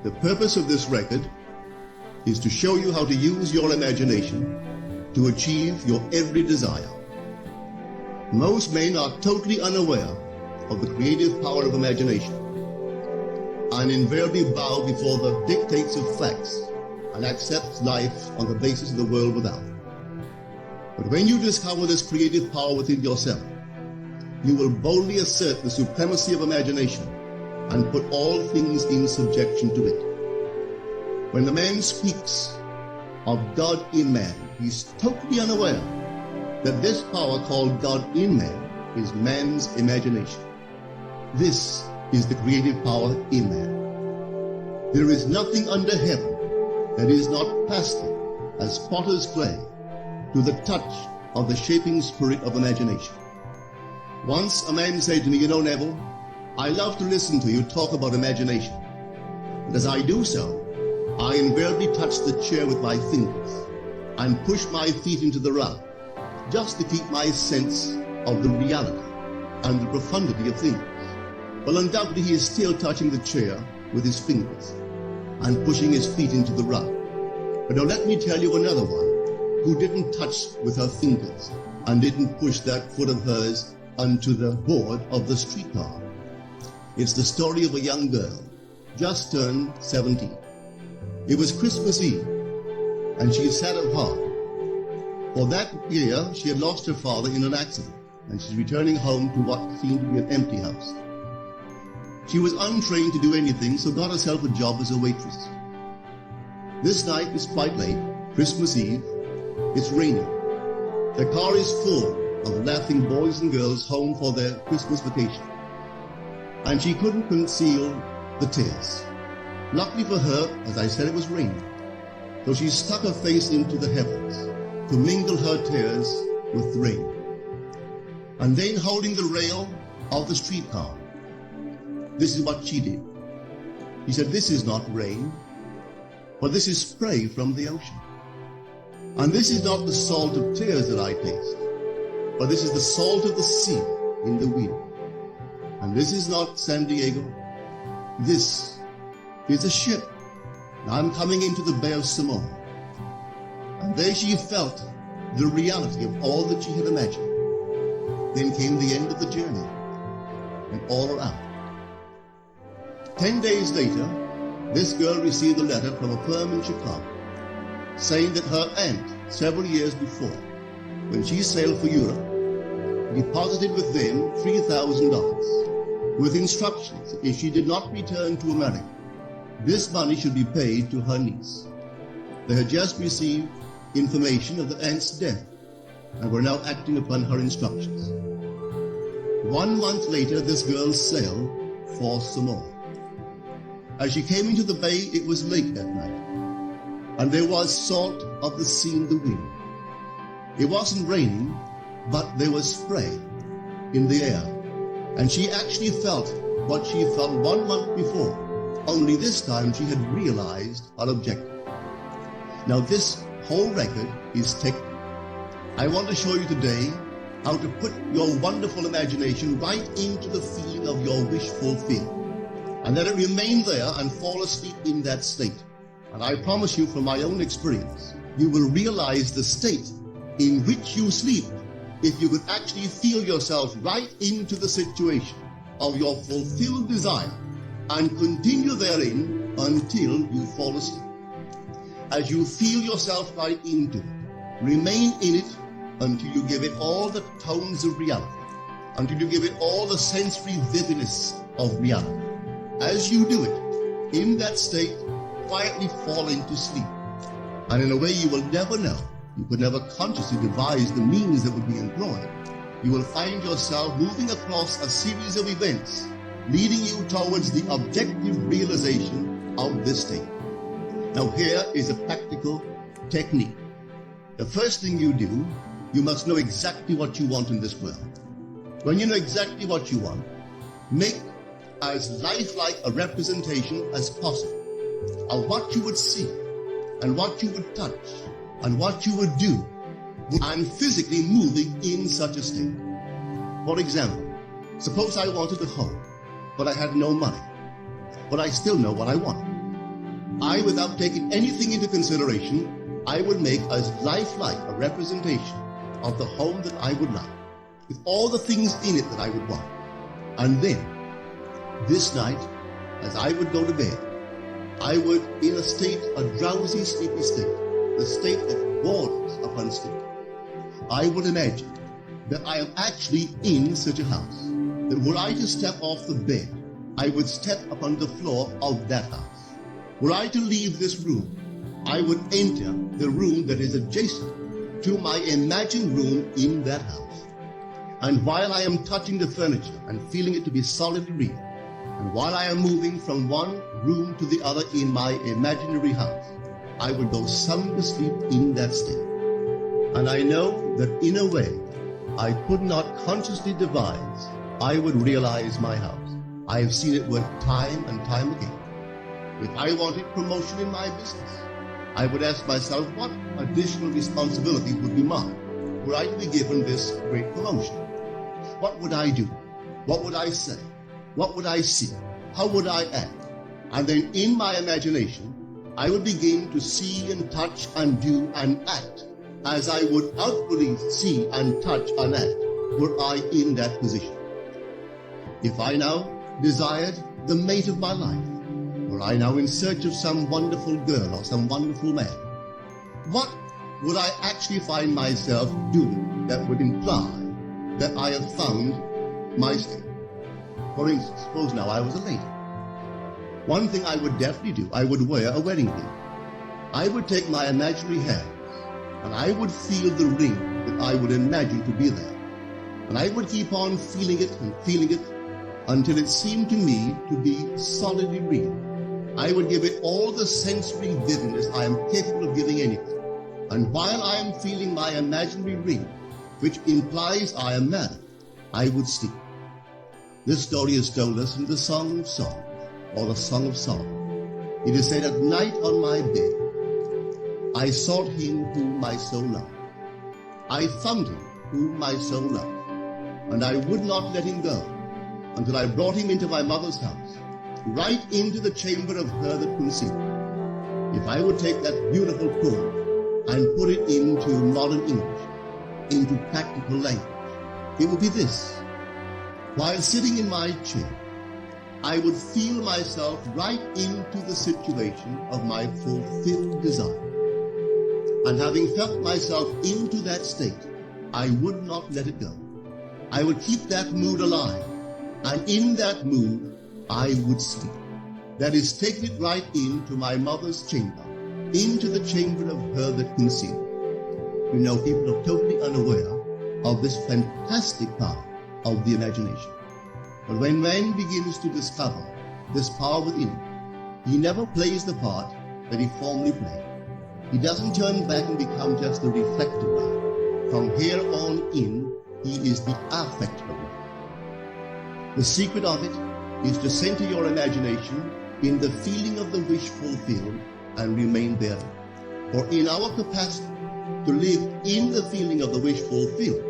The purpose of this record is to show you how to use your imagination to achieve your every desire. Most men are totally unaware of the creative power of imagination and invariably bow before the dictates of facts and accept life on the basis of the world without. But when you discover this creative power within yourself, you will boldly assert the supremacy of imagination and put all things in subjection to it. When the man speaks of God in man, he's totally unaware that this power called God in man is man's imagination. This is the creative power in man. There is nothing under heaven that is not plastic as potter's clay to the touch of the shaping spirit of imagination. Once a man said to me, Neville, I love to listen to you talk about imagination. And as I do so, I invariably touch the chair with my fingers and push my feet into the rug, just to keep my sense of the reality and the profundity of things. Well, undoubtedly he is still touching the chair with his fingers and pushing his feet into the rug. But now let me tell you another one who didn't touch with her fingers and didn't push that foot of hers onto the board of the streetcar. It's the story of a young girl, just turned 17. It was Christmas Eve, and she sad of heart. For that year, she had lost her father in an accident, and she's returning home to what seemed to be an empty house. She was untrained to do anything, so got herself a job as a waitress. This night is quite late, Christmas Eve. It's raining. The car is full of laughing boys and girls home for their Christmas vacation. And she couldn't conceal the tears. Luckily for her, as I said, it was raining. So she stuck her face into the heavens to mingle her tears with the rain. And then holding the rail of the streetcar, this is what she did. She said, this is not rain, but this is spray from the ocean. And this is not the salt of tears that I taste, but this is the salt of the sea in the wind. And this is not San Diego. This is a ship. Now I'm coming into the Bay of Samoa. And there she felt the reality of all that she had imagined. Then came the end of the journey, and all are out. 10 days later, this girl received a letter from a firm in Chicago saying that her aunt, several years before, when she sailed for Europe, deposited with them $3,000 with instructions that if she did not return to America, this money should be paid to her niece. They had just received information of the aunt's death and were now acting upon her instructions. 1 month later, this girl sailed for Samoa. As she came into the bay, it was late that night, and there was salt of the sea in the wind. It wasn't raining, but there was spray in the air, and she actually felt what she felt 1 month before, only this time she had realized her objective. Now this whole record is technical. I want to show you today how to put your wonderful imagination right into the feeling of your wish fulfilled, and let it remain there and fall asleep in that state. And I promise you from my own experience, you will realize the state in which you sleep if you could actually feel yourself right into the situation of your fulfilled desire and continue therein until you fall asleep. As you feel yourself right into it, remain in it until you give it all the tones of reality, until you give it all the sensory vividness of reality. As you do it, in that state, quietly fall into sleep. And in a way you will never know, you could never consciously devise the means that would be employed, you will find yourself moving across a series of events, leading you towards the objective realization of this state. Now here is a practical technique. The first thing you do, you must know exactly what you want in this world. When you know exactly what you want, make as lifelike a representation as possible of what you would see and what you would touch and what you would do and physically moving in such a state. For example, suppose I wanted a home, but I had no money, but I still know what I want. without taking anything into consideration, I would make as lifelike a representation of the home that I would like, with all the things in it that I would want. And then, this night, as I would go to bed, I would, in a state, a drowsy, sleepy state, the state that borders upon sleep, I would imagine that I am actually in such a house, that were I to step off the bed, I would step upon the floor of that house. Were I to leave this room, I would enter the room that is adjacent to my imagined room in that house. And while I am touching the furniture and feeling it to be solidly real, and while I am moving from one room to the other in my imaginary house, I would go sound asleep in that state. And I know that in a way I could not consciously devise, I would realize my house. I have seen it work time and time again. If I wanted promotion in my business, I would ask myself what additional responsibility would be mine were I to be given this great promotion. What would I do? What would I say? What would I see? How would I act? And then in my imagination, I would begin to see and touch and do and act as I would outwardly see and touch and act were I in that position. If I now desired the mate of my life, were I now in search of some wonderful girl or some wonderful man, what would I actually find myself doing that would imply that I have found my state? For instance, suppose now I was a lady. One thing I would definitely do, I would wear a wedding ring. I would take my imaginary hands and I would feel the ring that I would imagine to be there. And I would keep on feeling it until it seemed to me to be solidly real. I would give it all the sensory vividness I am capable of giving anything. And while I am feeling my imaginary ring, which implies I am married, I would sleep. This story is told us in the Song of Songs, or the Song of Solomon. It is said, at night on my bed, I sought him whom my soul loved. I found him whom my soul loved, and I would not let him go until I brought him into my mother's house, right into the chamber of her that conceived. If I would take that beautiful poem and put it into modern English, into practical language, it would be this. While sitting in my chair, I would feel myself right into the situation of my fulfilled desire. And having felt myself into that state, I would not let it go. I would keep that mood alive, and in that mood, I would sleep. That is, take it right into my mother's chamber, into the chamber of her that conceived. You know, people are totally unaware of this fantastic power of the imagination. But when man begins to discover this power within him, he never plays the part that he formerly played. He doesn't turn back and become just the reflective one. From here on in, he is the affective one. The secret of it is to center your imagination in the feeling of the wish fulfilled and remain there. For in our capacity to live in the feeling of the wish fulfilled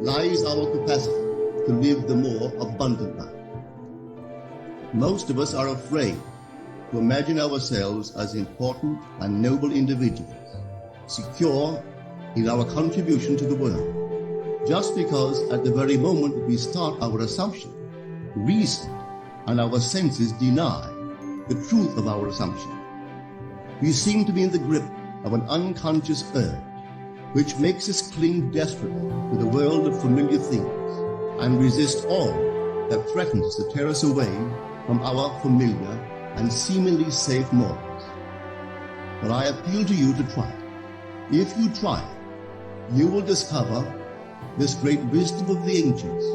lies our capacity to live the more abundant life. Most of us are afraid to imagine ourselves as important and noble individuals, secure in our contribution to the world, just because at the very moment we start our assumption, reason and our senses deny the truth of our assumption. We seem to be in the grip of an unconscious urge, which makes us cling desperately to the world of familiar things and resist all that threatens to tear us away from our familiar and seemingly safe morals. But I appeal to you to try it. If you try it, you will discover this great wisdom of the ancients,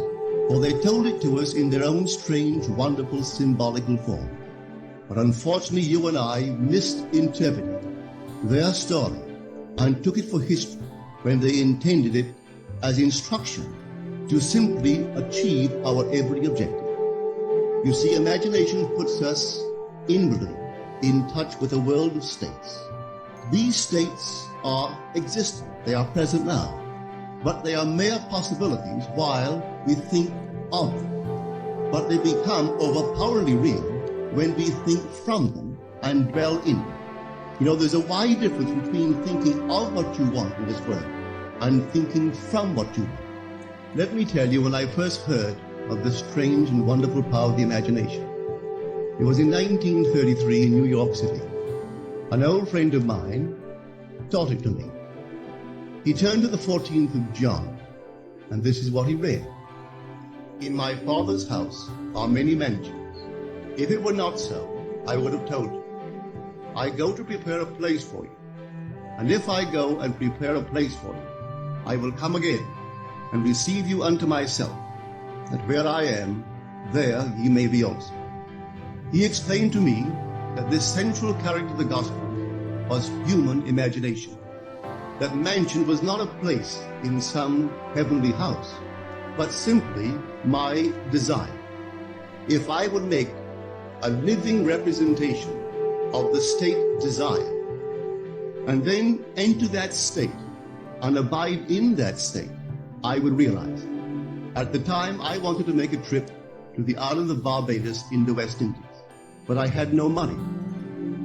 for they told it to us in their own strange, wonderful, symbolical form. But unfortunately, you and I misinterpreted their story and took it for history when they intended it as instruction to simply achieve our every objective. You see, imagination puts us inwardly in touch with a world of states. These states are existent, they are present now, but they are mere possibilities while we think of them. But they become overpoweringly real when we think from them and dwell in it. You know, there's a wide difference between thinking of what you want in this world and thinking from what you want. Let me tell you, when I first heard of the strange and wonderful power of the imagination, it was in 1933 in New York City. An old friend of mine taught it to me. He turned to the 14th of John, and this is what he read. In my Father's house are many mansions. If it were not so, I would have told you. I go to prepare a place for you. And if I go and prepare a place for you, I will come again and receive you unto myself, that where I am, there ye may be also. He explained to me that this central character of the gospel was human imagination. That mansion was not a place in some heavenly house, but simply my desire. If I would make a living representation of the state desire, and then enter that state and abide in that state, I would realize. At the time, I wanted to make a trip to the island of Barbados in the West Indies, but I had no money.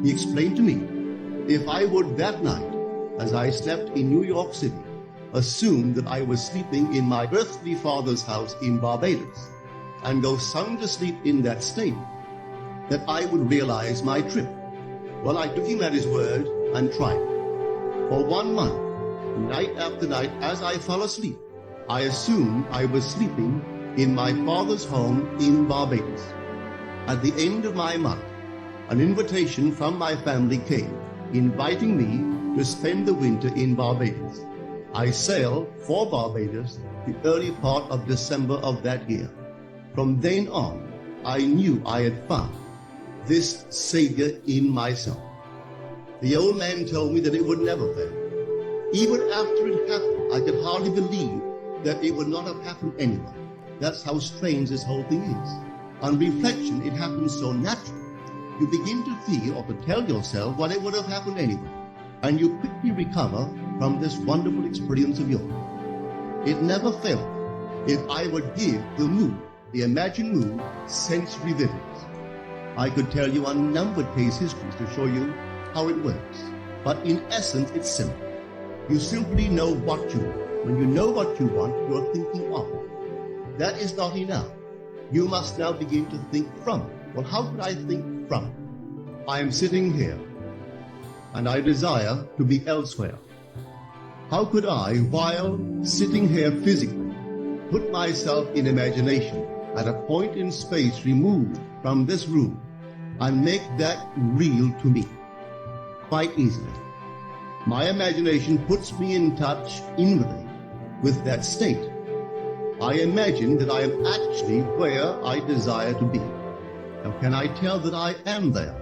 He explained to me, if I would that night, as I slept in New York City, assume that I was sleeping in my earthly father's house in Barbados, and go sound asleep in that state, that I would realize my trip. Well, I took him at his word and tried. For 1 month, night after night, as I fell asleep, I assumed I was sleeping in my father's home in Barbados. At the end of my month, an invitation from my family came, inviting me to spend the winter in Barbados. I sailed for Barbados the early part of December of that year. From then on, I knew I had found this Savior in myself. The old man told me that it would never fail. Even after it happened, I could hardly believe that it would not have happened anyway. That's how strange this whole thing is. On reflection, it happens so naturally. You begin to feel or to tell yourself what it would have happened anyway, and you quickly recover from this wonderful experience of yours. It never failed if I would give the mood, the imagined mood, sensory visits. I could tell you unnumbered case histories to show you how it works, but in essence, it's simple. You simply know what you want. When you know what you want, you're thinking of it. That is not enough. You must now begin to think from it. Well, how could I think from it? I am sitting here, and I desire to be elsewhere. How could I, while sitting here physically, put myself in imagination at a point in space removed from this room and make that real to me? Quite easily. My imagination puts me in touch inwardly with that state. I imagine that I am actually where I desire to be. Now, can I tell that I am there?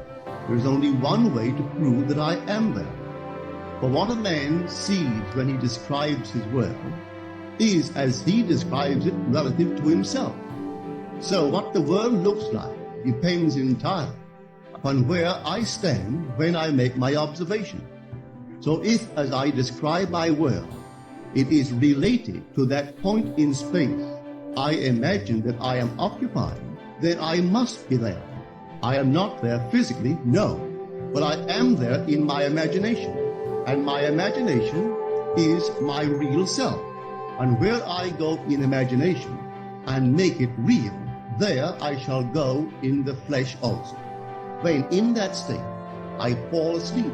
There is only one way to prove that I am there. For what a man sees when he describes his world is as he describes it relative to himself. So what the world looks like depends entirely upon where I stand when I make my observation. So if, as I describe my world, it is related to that point in space I imagine that I am occupying, then I must be there. I am not there physically, no, but I am there in my imagination. And my imagination is my real self. And where I go in imagination and make it real, there I shall go in the flesh also. When in that state I fall asleep,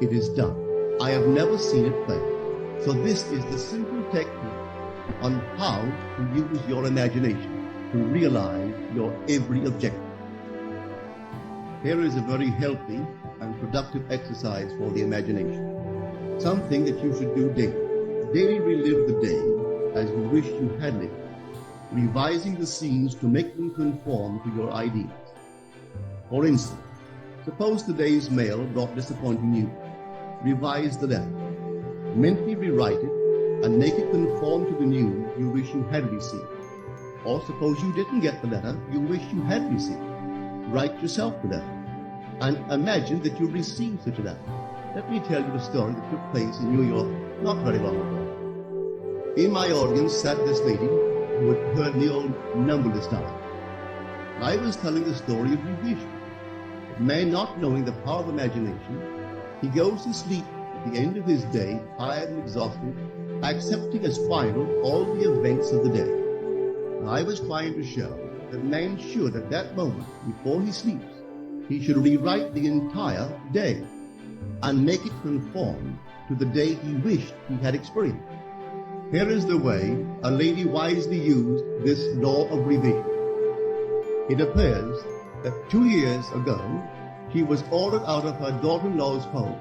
it is done. I have never seen it fail. So this is the simple technique on how to use your imagination to realize your every objective. Here is a very healthy and productive exercise for the imagination. Something that you should do daily. Daily relive the day as you wish you had lived, revising the scenes to make them conform to your ideas. For instance, suppose today's mail brought disappointing news. Revise the letter. Mentally rewrite it and make it conform to the news you wish you had received. Or suppose you didn't get the letter you wish you had received. Write yourself the letter and imagine that you received such a letter. Let me tell you a story that took place in New York not very long ago. In my audience sat this lady who had heard me on numberless times. I was telling the story of revision. man not knowing the power of imagination, he goes to sleep at the end of his day, tired and exhausted, accepting as final all the events of the day. And I was trying to show that man should, at that moment, before he sleeps, he should rewrite the entire day and make it conform to the day he wished he had experienced. Here is the way a lady wisely used this law of revision. It appears that 2 years ago, she was ordered out of her daughter-in-law's home.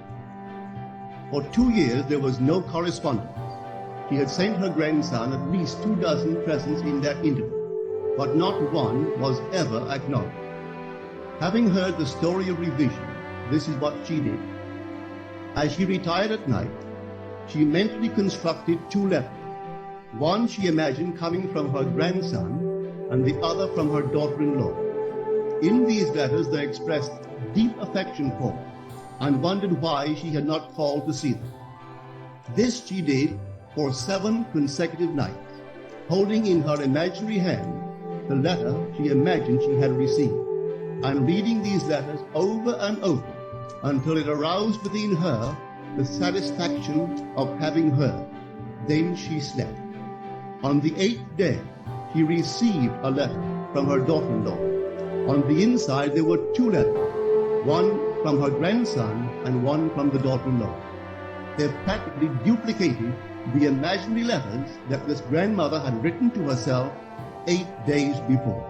For 2 years, there was no correspondence. She had sent her grandson at least 24 presents in that interval, but not one was ever acknowledged. Having heard the story of revision, this is what she did. As she retired at night, she mentally constructed 2 letters. One she imagined coming from her grandson, and the other from her daughter-in-law. In these letters they expressed deep affection for her, and wondered why she had not called to see them. This she did for 7 consecutive nights, holding in her imaginary hand the letter she imagined she had received, and reading these letters over and over until it aroused within her the satisfaction of having heard. Then she slept. On the 8th day, she received a letter from her daughter-in-law. On the inside there were 2 letters, one from her grandson and one from the daughter-in-law. They practically duplicated the imaginary letters that this grandmother had written to herself 8 days before.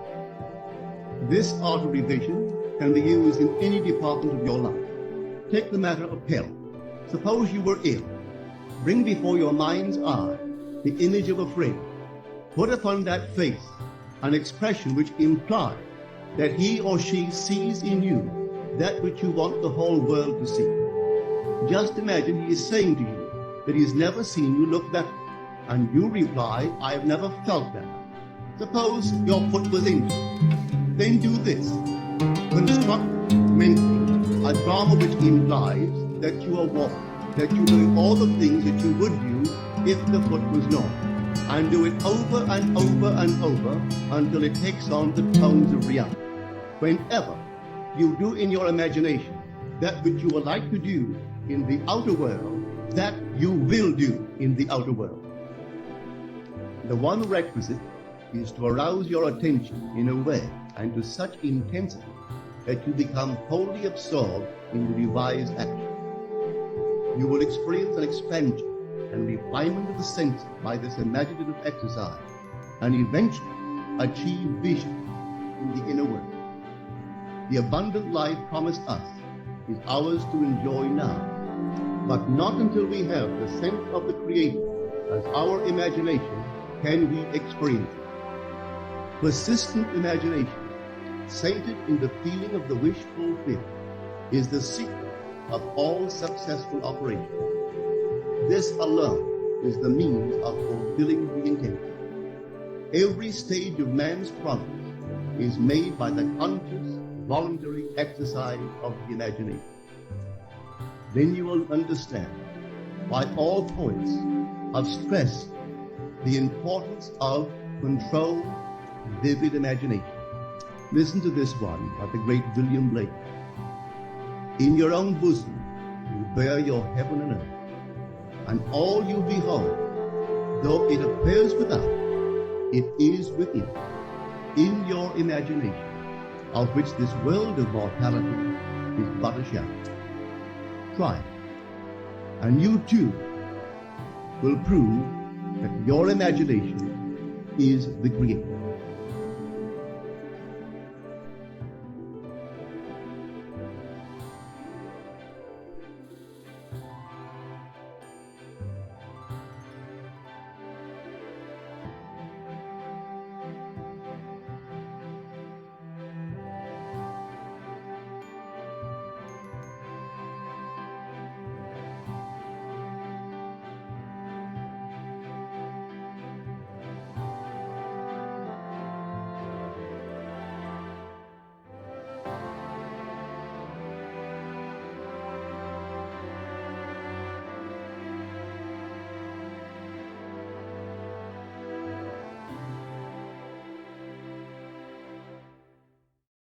This art of revision can be used in any department of your life. Take the matter of health. Suppose you were ill. Bring before your mind's eye the image of a friend. Put upon that face an expression which implies that he or she sees in you that which you want the whole world to see. Just imagine he is saying to you that he has never seen you look better, and you reply, I have never felt better. Suppose your foot was injured. Then do this. Construct mentally a drama which implies that you are walking, that you do all the things that you would do if the foot was normal, and do it over and over and over until it takes on the tones of reality. Whenever you do in your imagination that which you would like to do in the outer world, that you will do in the outer world. The one requisite is to arouse your attention in a way and to such intensity that you become wholly absorbed in the revised action. You will experience an expansion and refinement of the senses by this imaginative exercise, and eventually achieve vision in the inner world. The abundant life promised us is ours to enjoy now, but not until we have the sense of the Creator as our imagination can we experience it. Persistent imagination, centered in the feeling of the wish fulfilled, is the secret of all successful operations. This alone is the means of fulfilling the intention. Every stage of man's progress is made by the conscious, voluntary exercise of the imagination. Then you will understand why all poets have stressed the importance of controlled, vivid imagination. Listen to this one by the great William Blake. In your own bosom you bear your heaven and earth, and all you behold, though it appears without, it is within, in your imagination, of which this world of mortality is but a shadow. Try it, and you too will prove that your imagination is the Creator.